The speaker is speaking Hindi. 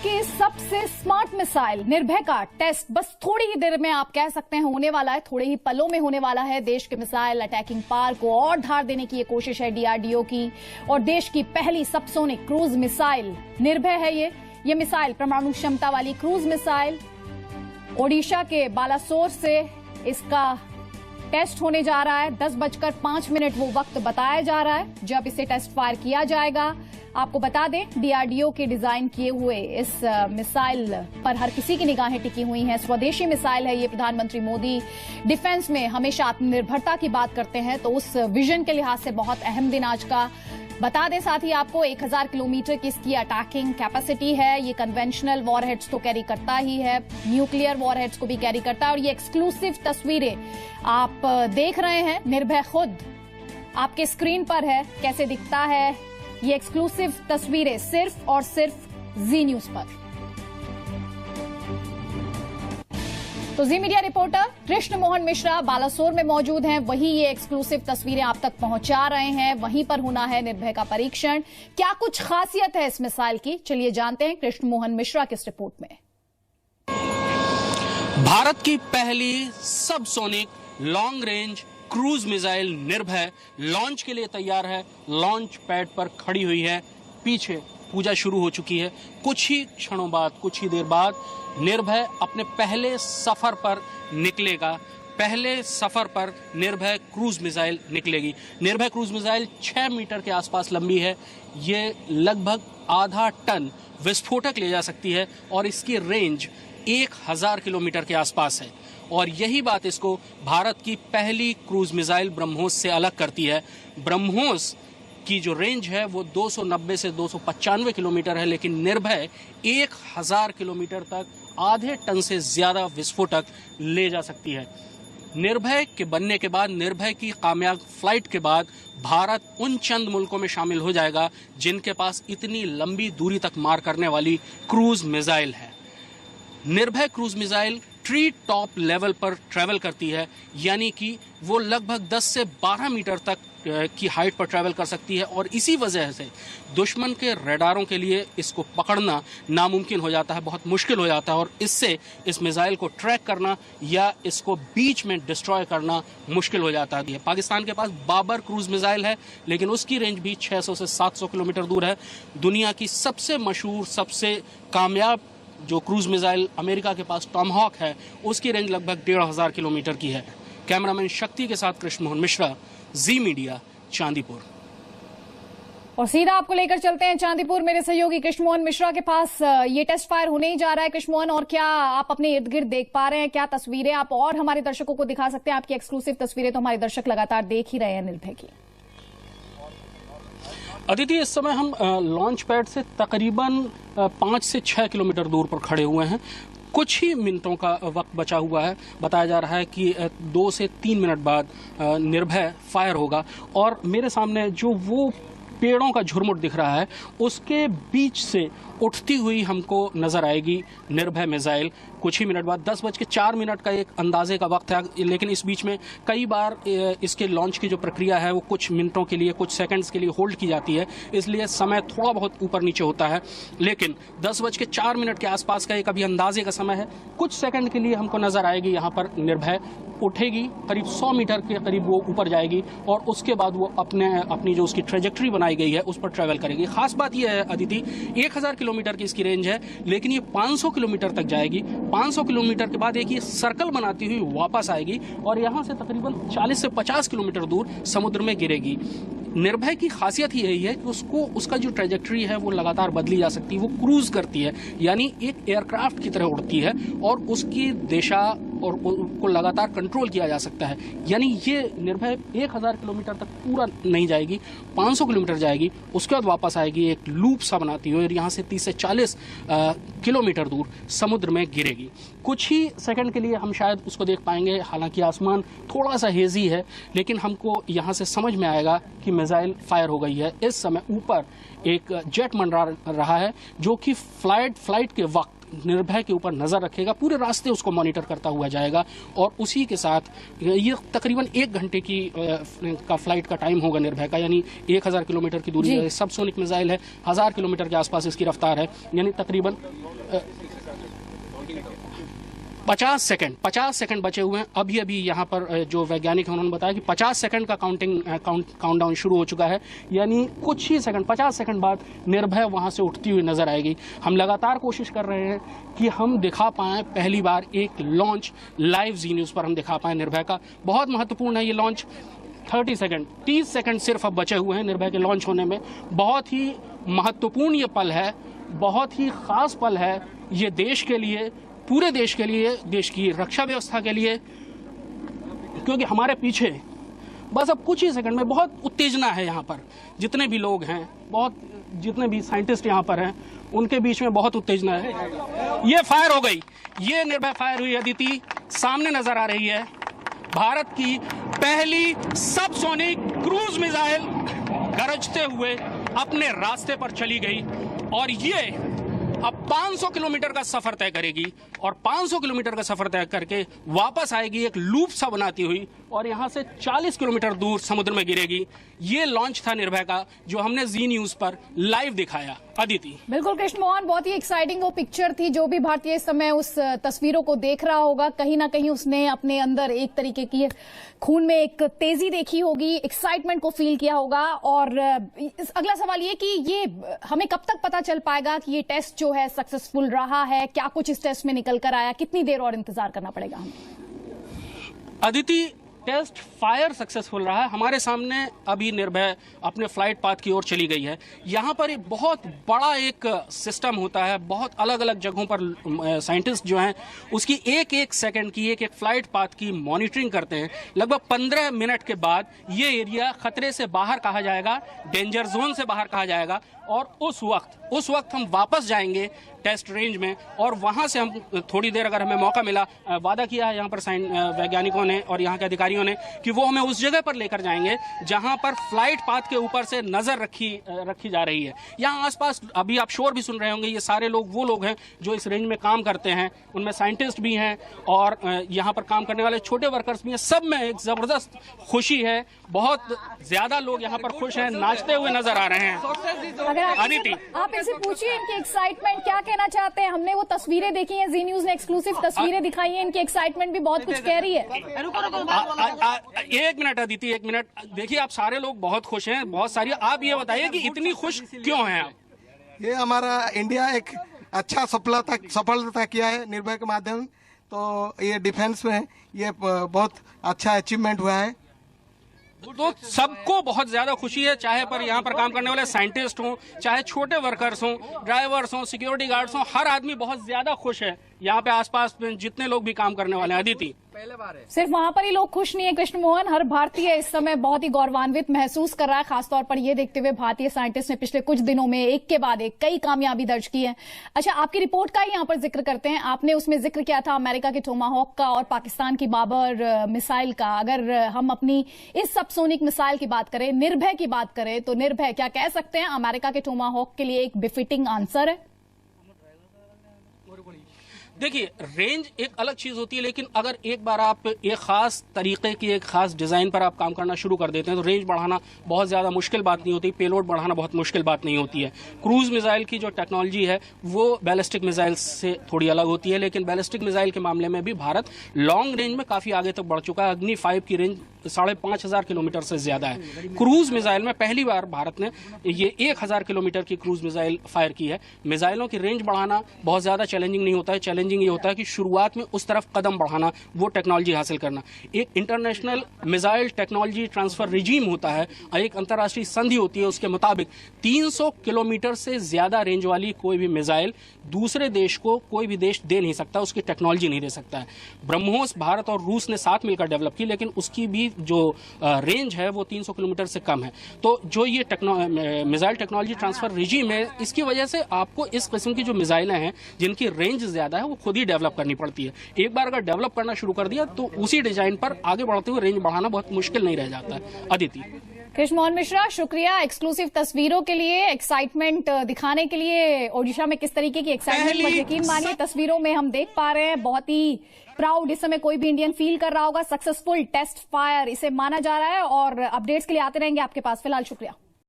की सबसे स्मार्ट मिसाइल निर्भय का टेस्ट बस थोड़ी ही देर में आप कह सकते हैं होने वाला है, थोड़े ही पलों में होने वाला है। देश के मिसाइल अटैकिंग पावर को और धार देने की ये कोशिश है डीआरडीओ की, और देश की पहली सबसोनिक क्रूज मिसाइल निर्भय है। ये मिसाइल परमाणु क्षमता वाली क्रूज मिसाइल ओडिशा के बालासोर से इसका टेस्ट होने जा रहा है। 10:05 वो वक्त बताया जा रहा है जब इसे टेस्ट फायर किया जाएगा। आपको बता दें, डीआरडीओ के डिजाइन किए हुए इस मिसाइल पर हर किसी की निगाहें टिकी हुई हैं। स्वदेशी मिसाइल है ये। प्रधानमंत्री मोदी डिफेंस में हमेशा आत्मनिर्भरता की बात करते हैं, तो उस विजन के लिहाज से बहुत अहम दिन आज का। बता दें साथ ही आपको 1000 किलोमीटर की इसकी अटैकिंग कैपेसिटी है। ये कन्वेंशनल वॉरहेड्स तो कैरी करता ही है, न्यूक्लियर वॉरहेड्स को भी कैरी करता है। और ये एक्सक्लूसिव तस्वीरें आप देख रहे हैं, निर्भय खुद आपके स्क्रीन पर है। कैसे दिखता है ये एक्सक्लूसिव तस्वीरें सिर्फ और सिर्फ जी न्यूज पर। तो जी मीडिया रिपोर्टर कृष्ण मोहन मिश्रा बालासोर में मौजूद हैं, वही ये एक्सक्लूसिव तस्वीरें आप तक पहुंचा रहे हैं। वहीं पर होना है निर्भय का परीक्षण। क्या कुछ खासियत है इस मिसाइल की, चलिए जानते हैं कृष्ण मोहन मिश्रा की इस रिपोर्ट में। भारत की पहली subsonic long range cruise missile निर्भय लॉन्च के लिए तैयार है। लॉन्च पैड पर खड़ी हुई है। पीछे पूजा शुरू हो चुकी है। कुछ ही क्षणों बाद, कुछ ही देर बाद निर्भय अपने पहले सफर पर निकलेगा। पहले सफर पर निर्भय क्रूज मिसाइल निकलेगी। निर्भय क्रूज मिसाइल 6 मीटर के आसपास लंबी है। ये लगभग आधा टन विस्फोटक ले जा सकती है और इसकी रेंज 1000 किलोमीटर के आसपास है। और यही बात इसको भारत की पहली क्रूज मिसाइल ब्रह्मोस से अलग करती है। ब्रह्मोस की जो रेंज है वो 290 से 295 किलोमीटर है, लेकिन निर्भय 1000 किलोमीटर तक आधे टन से ज्यादा विस्फोटक ले जा सकती है। निर्भय के बनने के बाद, निर्भय की कामयाब फ्लाइट के बाद भारत उन चंद मुल्कों में शामिल हो जाएगा जिनके पास इतनी लंबी दूरी तक मार करने वाली क्रूज मिसाइल है। निर्भय cruise missile tree top level पर ट्रैवल करती है, यानी कि वो लगभग 10 से 12 मीटर तक की हाइट पर ट्रैवल कर सकती है। और इसी वजह से दुश्मन के रडारों के लिए इसको पकड़ना नामुमकिन हो जाता है, बहुत मुश्किल हो जाता है। और इससे इस मिसाइल को ट्रैक करना या इसको बीच में डिस्ट्रॉय करना मुश्किल हो जाता है। पाकिस्तान के पास बाबर क्रूज मिसाइल है, लेकिन उसकी रेंज भी 600 से 700 किलोमीटर दूर है। दुनिया की सबसे मशहूर, सबसे कामयाब जो क्रूज मिसाइल अमेरिका के पास टॉमहॉक है, उसकी रेंज लगभग 1500 किलोमीटर की है। कैमरामैन शक्ति के साथ कृष्ण मोहन मिश्रा, जी मीडिया, चांदीपुर। और सीधा आपको लेकर चलते हैं चांदीपुर, मेरे सहयोगी कृष्ण मोहन मिश्रा के पास। ये टेस्ट फायर होने ही जा रहा है कृष्ण मोहन, और क्या आप अपने इर्द गिर्द देख पा रहे हैं? क्या तस्वीरें आप और हमारे दर्शकों को दिखा सकते हैं? आपकी एक्सक्लूसिव तस्वीरें तो हमारे दर्शक लगातार देख ही रहे हैं निर्भय की। अदिति, इस समय हम लॉन्च पैड से तकरीबन 5 से 6 किलोमीटर दूर पर खड़े हुए हैं। कुछ ही मिनटों का वक्त बचा हुआ है। बताया जा रहा है कि 2 से 3 मिनट बाद निर्भय फायर होगा। और मेरे सामने जो वो पेड़ों का झुरमुट दिख रहा है, उसके बीच से उठती हुई हमको नजर आएगी निर्भय मिसाइल। कुछ ही मिनट बाद 10:04 का एक अंदाजे का वक्त है, लेकिन इस बीच में कई बार इसके लॉन्च की जो प्रक्रिया है वो कुछ मिनटों के लिए, कुछ सेकंड्स के लिए होल्ड की जाती है, इसलिए समय थोड़ा बहुत ऊपर नीचे होता है। लेकिन 10:04 के आसपास का एक अभी अंदाजे का समय है। कुछ सेकंड के लिए हमको नजर आएगी यहाँ पर निर्भय उठेगी, करीब 100 मीटर के करीब वो ऊपर जाएगी और उसके बाद वो अपनी जो उसकी ट्रेजेक्ट्री बनाई गई है उस पर ट्रैवल करेगी। खास बात यह है अदिति, 1000 किलोमीटर की इसकी रेंज है, लेकिन ये 500 किलोमीटर तक जाएगी। 500 किलोमीटर के बाद एक ये सर्कल बनाती हुई वापस आएगी और यहाँ से तकरीबन 40 से 50 किलोमीटर दूर समुद्र में गिरेगी। निर्भय की खासियत ही यही है कि उसका जो ट्रेजेक्ट्री है वो लगातार बदली जा सकती है। वो क्रूज करती है, यानी एक एयरक्राफ्ट की तरह उड़ती है और उसकी दिशा और को लगातार कंट्रोल किया जा सकता है। यानी ये निर्भय 1000 किलोमीटर तक पूरा नहीं जाएगी, 500 किलोमीटर जाएगी, उसके बाद वापस आएगी, एक लूप सा बनाती है और यहाँ से 30 से 40 किलोमीटर दूर समुद्र में गिरेगी। कुछ ही सेकंड के लिए हम शायद उसको देख पाएंगे, हालांकि आसमान थोड़ा सा हेजी है, लेकिन हमको यहाँ से समझ में आएगा कि मिसाइल फायर हो गई है। इस समय ऊपर एक जेट मंडरा रहा है जो कि फ्लाइट के वक्त निर्भय के ऊपर नजर रखेगा, पूरे रास्ते उसको मॉनिटर करता हुआ जाएगा। और उसी के साथ ये तकरीबन 1 घंटे की का फ्लाइट का टाइम होगा निर्भय का, यानी 1000 किलोमीटर की दूरी है। सबसोनिक मिसाइल है, 1000 किलोमीटर के आसपास इसकी रफ्तार है, यानी तकरीबन 50 सेकंड बचे हुए हैं। अभी यहाँ पर जो वैज्ञानिक हैं उन्होंने बताया कि 50 सेकंड का काउंटडाउन शुरू हो चुका है, यानी कुछ ही सेकंड, 50 सेकंड बाद निर्भय वहां से उठती हुई नजर आएगी। हम लगातार कोशिश कर रहे हैं कि हम दिखा पाएं पहली बार एक लॉन्च लाइव जी न्यूज पर हम दिखा पाएं निर्भय का। बहुत महत्वपूर्ण है ये लॉन्च। 30 सेकंड सिर्फ अब बचे हुए हैं निर्भय के लॉन्च होने में। बहुत ही महत्वपूर्ण ये पल है, बहुत ही खास पल है ये देश के लिए, पूरे देश के लिए, देश की रक्षा व्यवस्था के लिए, क्योंकि हमारे पीछे बस अब कुछ ही सेकंड में बहुत उत्तेजना है। यहाँ पर जितने भी लोग हैं, जितने भी साइंटिस्ट यहाँ पर हैं, उनके बीच में बहुत उत्तेजना है। ये फायर हो गई, ये निर्भय फायर हुई। अदिति सामने नजर आ रही है, भारत की पहली सबसोनिक क्रूज मिसाइल गरजते हुए अपने रास्ते पर चली गई और ये अब 500 किलोमीटर का सफर तय करेगी और 500 किलोमीटर का सफर तय करके वापस आएगी एक लूप सा बनाती हुई और यहां से 40 किलोमीटर दूर समुद्र में गिरेगी। ये लॉन्च था निर्भय का, जो हमने जी न्यूज पर लाइव दिखाया। अदिति। बिल्कुल कृष्ण मोहन, बहुत ही एक्साइटिंग वो पिक्चर थी। जो भी भारतीय इस समय उस तस्वीरों को देख रहा होगा, कहीं ना कहीं उसने अपने अंदर एक तरीके की खून में एक तेजी देखी होगी, एक्साइटमेंट को फील किया होगा। और अगला सवाल ये कि ये हमें कब तक पता चल पाएगा कि ये टेस्ट जो है सक्सेसफुल रहा है, क्या कुछ इस टेस्ट में निकल कर आया, कितनी देर और इंतजार करना पड़ेगा हमें? अदिति, टेस्ट फायर सक्सेसफुल रहा है। हमारे सामने अभी निर्भय अपने फ्लाइट पाथ की ओर चली गई है। यहाँ पर एक बहुत बड़ा एक सिस्टम होता है, बहुत अलग अलग जगहों पर साइंटिस्ट जो हैं उसकी एक एक सेकंड की, एक एक फ्लाइट पाथ की मॉनिटरिंग करते हैं। लगभग 15 मिनट के बाद ये एरिया खतरे से बाहर कहा जाएगा, डेंजर जोन से बाहर कहा जाएगा और उस वक्त हम वापस जाएंगे टेस्ट रेंज में और वहां से हम थोड़ी देर, अगर हमें मौका मिला, वादा किया है यहाँ पर वैज्ञानिकों ने और यहाँ के अधिकारियों ने कि वो हमें उस जगह पर लेकर जाएंगे जहां पर फ्लाइट पाथ के ऊपर से नजर रखी जा रही है। यहाँ आसपास अभी आप शोर भी सुन रहे होंगे, ये सारे लोग वो लोग हैं जो इस रेंज में काम करते हैं, उनमें साइंटिस्ट भी हैं और यहाँ पर काम करने वाले छोटे वर्कर्स भी हैं। सब में एक जबरदस्त खुशी है, बहुत ज्यादा लोग यहाँ पर खुश हैं, नाचते हुए नजर आ रहे हैं। आप इनसे पूछिए इनकी एक्साइटमेंट क्या कहना चाहते हैं। हमने वो तस्वीरें देखी हैं, जी न्यूज ने एक्सक्लूसिव तस्वीरें दिखाई हैं, इनकी एक्साइटमेंट भी बहुत कुछ कह रही है। एक मिनट अदिति, एक मिनट। देखिए, आप सारे लोग बहुत खुश हैं, बहुत सारी। आप ये बताइए कि इतनी खुश क्यों हैं आप? ये हमारा इंडिया एक अच्छा सफलता किया है निर्भय के माध्यम, तो ये डिफेंस में ये बहुत अच्छा अचीवमेंट हुआ है। तो सबको बहुत ज्यादा खुशी है, चाहे पर यहाँ पर काम करने वाले साइंटिस्ट हों, चाहे छोटे वर्कर्स हों, ड्राइवर्स हों, सिक्योरिटी गार्ड्स हों, हर आदमी बहुत ज्यादा खुश है। यहाँ पे आसपास में जितने लोग भी काम करने वाले हैं। अदिति, पहले बार है। सिर्फ वहां पर ही लोग खुश नहीं है कृष्ण मोहन, हर भारतीय इस समय बहुत ही गौरवान्वित महसूस कर रहा है, खासतौर पर ये देखते हुए भारतीय साइंटिस्ट ने पिछले कुछ दिनों में एक के बाद एक कई कामयाबी दर्ज की है। अच्छा, आपकी रिपोर्ट का ही यहाँ पर जिक्र करते हैं। आपने उसमें जिक्र किया था अमेरिका के टोमाहॉक का और पाकिस्तान की बाबर मिसाइल का। अगर हम अपनी इस सबसोनिक मिसाइल की बात करें, निर्भय की बात करें, तो निर्भय क्या कह सकते हैं, अमेरिका के टोमाहॉक के लिए एक बिफिटिंग आंसर है? देखिए, रेंज एक अलग चीज होती है, लेकिन अगर एक बार आप एक खास तरीके की, एक खास डिजाइन पर आप काम करना शुरू कर देते हैं तो रेंज बढ़ाना बहुत ज्यादा मुश्किल बात नहीं होती, पेलोड बढ़ाना बहुत मुश्किल बात नहीं होती है। क्रूज मिसाइल की जो टेक्नोलॉजी है वो बैलिस्टिक मिसाइल से थोड़ी अलग होती है, लेकिन बैलिस्टिक मिसाइल के मामले में भी भारत लॉन्ग रेंज में काफी आगे तक बढ़ चुका है। अग्नि 5 की रेंज 5,500 किलोमीटर से ज्यादा है। क्रूज मिसाइल में पहली बार भारत ने ये 1,000 किलोमीटर की क्रूज मिसाइल फायर की है। मिसाइलों की रेंज बढ़ाना बहुत ज्यादा चैलेंजिंग नहीं होता है। चैलेंजिंग ये होता है कि शुरुआत में उस तरफ कदम बढ़ाना, वो टेक्नोलॉजी हासिल करना। एक international missile technology transfer regime होता है, एक अंतर्राष्ट्रीय संधि होती है, उसके मुताबिक 300 किलोमीटर से ज्यादा रेंज वाली कोई भी मिसाइल दूसरे देश को कोई भी देश दे नहीं सकता, उसकी टेक्नोलॉजी नहीं दे सकता है। ब्रह्मोस भारत और रूस ने साथ मिलकर डेवलप की, लेकिन उसकी भी जो रेंज है वो 300 किलोमीटर से कम है। तो जो ये मिसाइल टेक्नोलॉजी ट्रांसफर रिजीम है, इसकी वजह से आपको इस किस्म की जो मिसाइलें हैं जिनकी रेंज ज्यादा है वो खुद ही डेवलप करनी पड़ती है। एक बार अगर डेवलप करना शुरू कर दिया तो उसी डिजाइन पर आगे बढ़ते हुए रेंज बढ़ाना बहुत मुश्किल नहीं रह जाता है। अदिति। कृष्ण मोहन मिश्रा, शुक्रिया एक्सक्लूसिव तस्वीरों के लिए, एक्साइटमेंट दिखाने के लिए। ओडिशा में किस तरीके की एक्साइटमेंट, पर यकीन मानिए तस्वीरों में हम देख पा रहे हैं। बहुत ही प्राउड इस समय कोई भी इंडियन फील कर रहा होगा। सक्सेसफुल टेस्ट फायर इसे माना जा रहा है और अपडेट्स के लिए आते रहेंगे आपके पास। फिलहाल शुक्रिया।